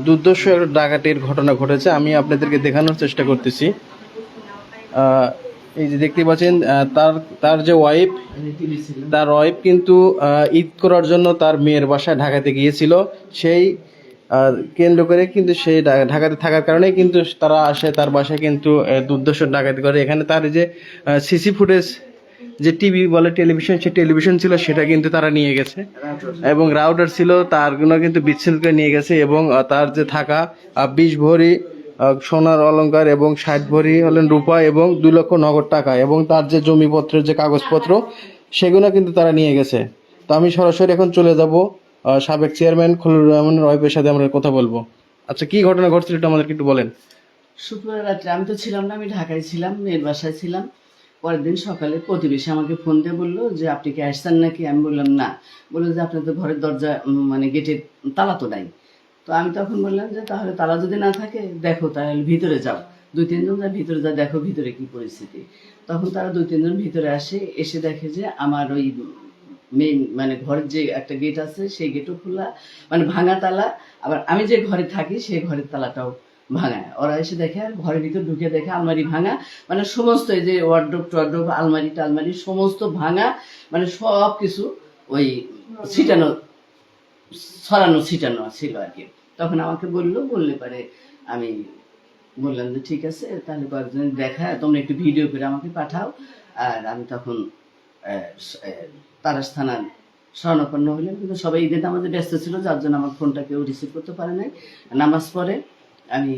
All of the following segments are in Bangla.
দুর্দর্শ একটা ডাকাতির ঘটনা ঘটেছে। আমি আপনাদেরকে দেখানোর চেষ্টা করতেছি। এই যে দেখতে পাচ্ছেন, তার তার যে ওয়াইফ, তার ওয়াইফ কিন্তু ঈদ করার জন্য তার মেয়ের বাসায় ঢাকাতে গিয়েছিল। সেই কেন্দ্র করে কিন্তু সেই ঢাকাতে থাকার কারণে কিন্তু তারা আসে তার বাসায়, কিন্তু দুর্দর্শ ডাকাতি করে। এখানে তার যে সিসি ফুটেজ, যে টিভি বলে টেলিভিশন, সে টেলিভিশন ছিল সেটা কিন্তু তারা নিয়ে গেছে, এবং রাউটার ছিল তারগুলো কিন্তু বিচ্ছিন্ন করে নিয়ে গেছে। এবং তার যে থাকা 20 ভরি সোনার অলংকার এবং 60 ভরি হলেন রূপা এবং 2 লক্ষ নগদ টাকা, এবং তার যে জমিপত্রের যে কাগজপত্র সেগুলো কিন্তু তারা নিয়ে গেছে। তো আমি সরাসরি এখন চলে যাব সাবেক চেয়ারম্যান খলিলুর রহমানের ওয়াইফের সাথে আমরা কথা বলবো। আচ্ছা, কি ঘটনা ঘটছিল এটা আমাদেরকে একটু বলেন। শুক্রবার রাত্রে আমি তো ছিলাম না, আমি ঢাকায় ছিলাম, মেয়ের বাসায় ছিলাম। পরের দিন সকালে প্রতিবেশী আমাকে ফোন দিয়ে বললো যে আপনি কি আসছেন নাকি। আমি বললাম না। বললো যে আপনার তো ঘরের দরজা মানে গেটের তালা তো নাই। তো আমি তখন বললাম যে তাহলে তালা যদি না থাকে দেখো, তাহলে ভিতরে যাও, 2-3 জন যা ভিতরে যা দেখো ভিতরে কি পরিস্থিতি। তখন তারা 2-3 জন ভিতরে আসে, এসে দেখে যে আমার ওই মেইন মানে ঘরের যে একটা গেট আছে সেই গেটও খোলা, মানে ভাঙা তালা। আবার আমি যে ঘরে থাকি সেই ঘরের তালাটাও ভাঙা। ওরা এসে দেখে, আর ঘরের ভিতর ঢুকে দেখে আলমারি ভাঙা, মানে সমস্ত এই যে ওয়ার্ডরোব টওয়ার্ডরোব আলমারি টালমারি সমস্ত ভাঙা, মানে সব কিছু ওই ছিটানো ছড়ানো ছিটানো ছিল আর কি। তখন আমাকে বললে পারে আমি বললাম যে ঠিক আছে, তাহলে কয়েকজন দেখা তোমরা একটু ভিডিও করে আমাকে পাঠাও। আর আমি তখন তারাস থানার শরণাপন্ন হইলাম, কিন্তু সবাই ঈদের নামাজে ব্যস্ত ছিল, যার জন্য আমার ফোনটা কেউ রিসিভ করতে পারে নাই। নামাজ পড়ে আমি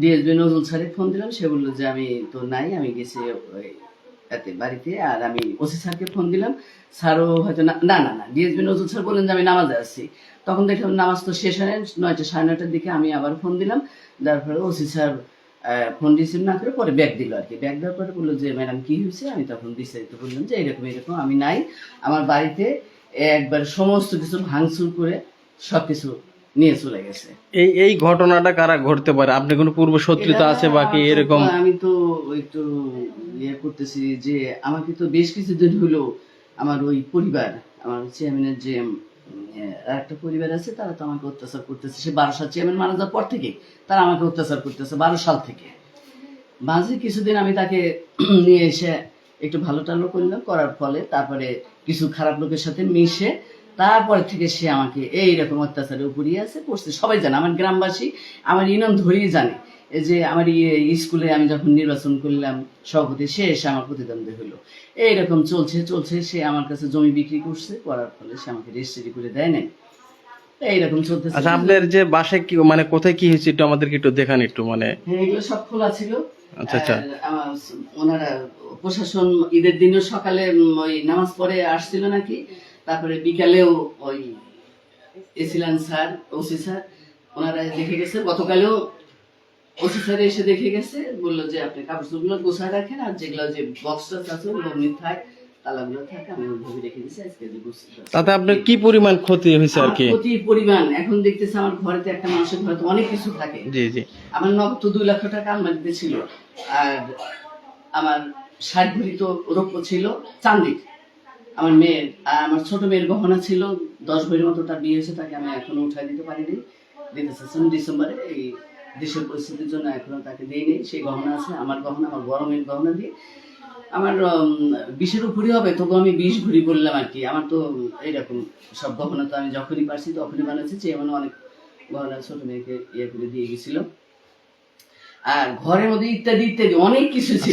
ডিএসবি নজরুল স্যারের ফোন দিলাম, সে বললো যে আমি তো নাই, আমি গেছি এতে বাড়িতে। আর আমি ওসি স্যারকে ফোন দিলাম, স্যারও হয়তো না না না ডিএসবি নজরুল স্যার বললেন যে আমি নামাজে আসছি। তখন দেখলাম নামাজ তো শেষ হয় 9টা 9:30টার দিকে। আমি আবার ফোন দিলাম, দেওয়ার পরে ওসি স্যার ফোন রিসিভ না করে পরে ব্যাগ দিল আর কি। ব্যাগ দেওয়ার পরে বললো যে ম্যাডাম কি হয়েছে। আমি তখন বিস্তারিত বললাম যে এরকম এরকম আমি নাই, আমার বাড়িতে একবার সমস্ত কিছু ভাঙচুর করে সবকিছু নিয়ে চলে গেছে। এই ঘটনাটা কারা ঘটতে পারে? আপনি কোনো পূর্ব শত্রুতা আছে বা কি এরকম? আমি তো একটু ইয়ে করতেছি যে আমাকে তো বেশ কিছুদিন হলো আমার ওই পরিবার, আমার চেয়ারম্যানের যে একটা পরিবার আছে, তারা তো আমাকে অত্যাচার করতেছে। সে 12 সাল চেয়ারম্যান মারা যাওয়ার পর থেকে তারা আমাকে অত্যাচার করতেছে, 12 সাল থেকে। মাঝে কিছুদিন আমি তাকে নিয়ে এসে একটু ভালো টালো করলাম, করার ফলে তারপরে কিছু খারাপ লোকের সাথে মিশে তারপরে থেকে সে আমাকে এইরকম অত্যাচারে উপরিয়ে আছে করছে। সবাই জানে, আমার গ্রামবাসী আমার ইনাম ধরেই জানে। এই যে আমার স্কুলে আমি যখন নির্বাচন করলাম সভাপতি, সে এসে আমার প্রতিদ্বন্দ্বী হলো। এইরকম চলছে। সে আমার কাছে জমি বিক্রি করছে, করার ফলে সে আমাকে রেজিস্ট্রি করে দেয় নাই। এইরকম চলতেছে। আচ্ছা, আপনার যে বাসায় কি মানে কোথায় কি হয়েছে একটু আমাদেরকে একটু দেখান একটু মানে। হ্যাঁ, এগুলো সব খোলা ছিল। আচ্ছা আচ্ছা। ওনারা প্রশাসন ঈদের দিনও সকালে ওই নামাজ পড়ে আসছিল নাকি, তারপরে বিকালেও ওই এসিলেন স্যার, ওসি স্যার, ওনারা দেখে গেছে। গতকালেও ওসি স্যার এসে দেখে গেছে, বললো যে আপনি কাপড়গুলো গোছায় রাখেন, আর যেগুলো যে বক্সটা আছে ওগুলো অমনি থাক, তালাগুলো থাকে, আমি ওইভাবে রেখে দিচ্ছি। আজকে তাতে আপনার কি পরিমাণ ক্ষতি হয়েছে আর কি? ক্ষতি পরিমাণ এখন দেখতেছে আমার ঘরেতে, একটা মানুষের ঘরে তো অনেক কিছু থাকে। জি জি। আমার নগদ তো 2 লক্ষ টাকা আলমারিতে ছিল, আর আমার 60 ভরি তো রৌপ্য ছিল চান্দি, আমার মেয়ের আর আমার ছোট মেয়ের গহনা ছিল 10 ভরির মতো। তার বিয়ে হয়েছে, তাকে আমি এখনো উঠাই দিতে পারিনি। দিতে চাচ্ছিলাম ডিসেম্বরে, এই দেশের পরিস্থিতির জন্য এখনো তাকে দিইনি। সেই গহনা আছে, আমার গহনা, আমার বড় মেয়ের গহনা দিয়ে আমার 20-এর উপরই হবে, তবু আমি 20 ভরি বললাম আর কি। আমার তো এইরকম সব গহনা তো আমি যখনই পারছি তখনই বানাচ্ছি। চেয়ে অনেক গহনা ছোট মেয়েকে ইয়ে করে দিয়ে গেছিল, আর ঘরের মধ্যে ইত্যাদি ইত্যাদি অনেক কিছু ছিল।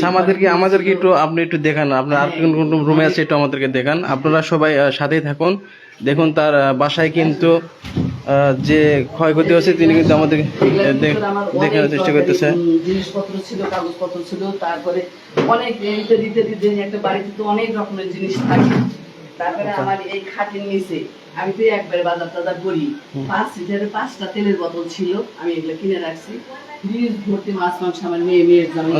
আমাদেরকে একটু আপনি একটু দেখান, আপনার আর কোন রুমে আছে একটু আমাদেরকে দেখান। আপনারা সবাই সাথেই থাকুন। দেখুন তার বাসায় কিন্তু যে ক্ষয়ক্ষতি হয়েছে তিনি কিন্তু আমাদের দেখানোর চেষ্টা করতেছে। জিনিসপত্র ছিল, কাগজপত্র ছিল, তারপরে অনেক ইত্যাদি ইত্যাদি। একটা বাড়িতে তো অনেক রকমের জিনিস থাকে। তারপরে আমার এই খাটের নিচে আমি তো একবারে বাজার টাজার করি, 5 লিটারের 5টা তেলের বোতল ছিল, আমি এগুলো কিনে রাখছি। ফ্রিজ ভর্তি মাছ মাংস, আমার মেয়ের জন্য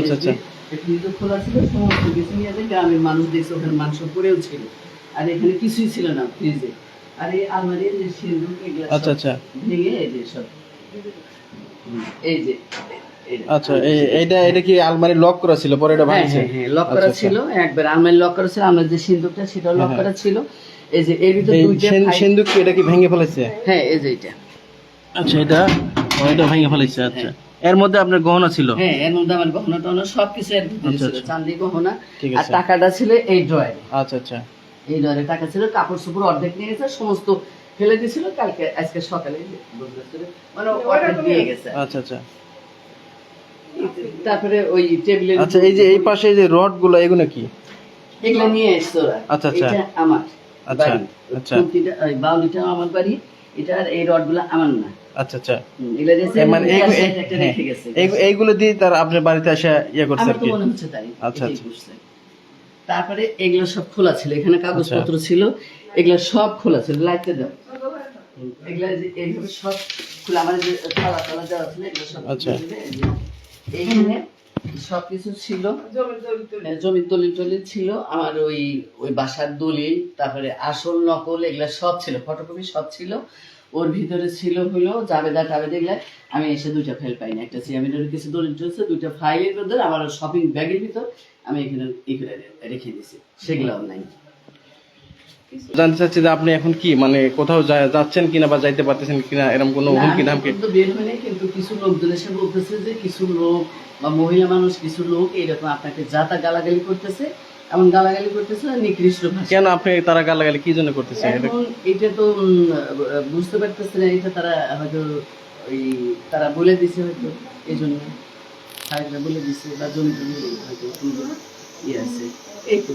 ফ্রিজ খোলা ছিল, সমস্ত কিছু নিয়ে যায়। গ্রামের মানুষ দেখছে ওখানে মাংস পড়েও ছিল, আর এখানে কিছুই ছিল না ফ্রিজে। আর এই আলমারির যে সিঁদুর এগুলো ভেঙে এই যে সব, এই যে আচ্ছা, এটা কি আলমারি লক করা ছিল, পরে এটা ভাঙছে? হ্যাঁ, লক করা ছিল, একবার আলমারি লক করা ছিল। আমার যে সিন্দুকটা সেটাও লক করা ছিল। এই যে এর ভিতরে দুইটা সিন্দুক, এটা কি ভেঙে ফেলেছে? হ্যাঁ, এই যে এটা আচ্ছা, এটা ভেঙে ফেলেছে। আচ্ছা, এর মধ্যে আপনার গহনা ছিল? হ্যাঁ, এর মধ্যে আমার গহনা টহনা সবকিছু এর ভিতরে আচ্ছা, ছিল, আচ্ছা। চান্দি গহনা। ঠিক আর আছে। টাকাটা ছিল এই ড্রয়ারে, আচ্ছা, আচ্ছা। এই ড্রয়ারে টাকা ছিল, কাপড় চোপড় অর্ধেক নিয়ে গেছে, সমস্ত ফেলে দিয়েছিল। আজকে সকালে বুঝতে মানে অর্ধেক নিয়ে গেছে। আচ্ছা, আচ্ছা। তারপরে ওই টেবিলের আচ্ছা, এই যে এই পাশে এই যে রড গুলো, এগুলো কি? এগুলো নিয়ে এসছে ওরা। আচ্ছা, আচ্ছা। এটা আমার আচ্ছা, বাড়ি, আচ্ছা। খুঁটিটা ওই বাউলিটা আমার বাড়ি, এটা আর এই রডগুলো আমার না। আচ্ছা, আচ্ছা। এগুলো দিয়েছে, মানে একটা রেখে গেছে। এইগুলো দিয়ে তার আপনার বাড়িতে এসে ইয়ে করছে আমার আর তো কি? মনে হচ্ছে তাই। আচ্ছা, এটাই আচ্ছা। করছে। তারপরে এগুলো সব খোলা ছিল, এখানে কাগজপত্র ছিল, এগুলো সব খোলা ছিল। লাইটে দাও, এগুলো যে এইভাবে সব খোলা, আমার যে তালা তালা দেওয়া ছিল এগুলো সব আচ্ছা। খুলে দিবে। এই যে এইখানে সবকিছু ছিল, জমির দলিল টলিল ছিল, আমার ওই ওই বাসার দলিল, তারপরে আসল নকল এগুলা সব ছিল, ফটোকপি সব ছিল। ওর ভিতরে ছিল হলো জাবেদা টাবেদা এগুলা। আমি এসে দুইটা ফাইল পাইনি, একটা চেয়ারম্যানের কিছু দলিল চলছে, দুইটা ফাইলের ভিতরে আমার শপিং ব্যাগের ভিতর আমি এখানে রেখে দিয়েছি, সেগুলাও নাই। জানতে চাচ্ছি যে আপনি এখন কি মানে কোথাও যাচ্ছেন কিনা বা যাইতে পারতেছেন কিনা, এরকম কোনো না, হুমকি আমি ধামকি? তো বের হইনি, কিন্তু কিছু লোকজন এসে বলতেছে যে কিছু লোক বা মহিলা মানুষ, কিছু লোক এরকম আপনাকে যা তা গালাগালি করতেছে, এমন গালাগালি করতেছে নিকৃষ্ট ভাষা। কেন আপনি তারা গালাগালি কি জন্য করতেছে? এখন এটা তো বুঝতে পারতেছে না, এটা তারা হয়তো ওই তারা বলে দিছে হয়তো, এই জন্য সাহেবরা বলে দিছে, বা জমি টমি হয়তো সুন্দর ইয়ে আছে, এই তো।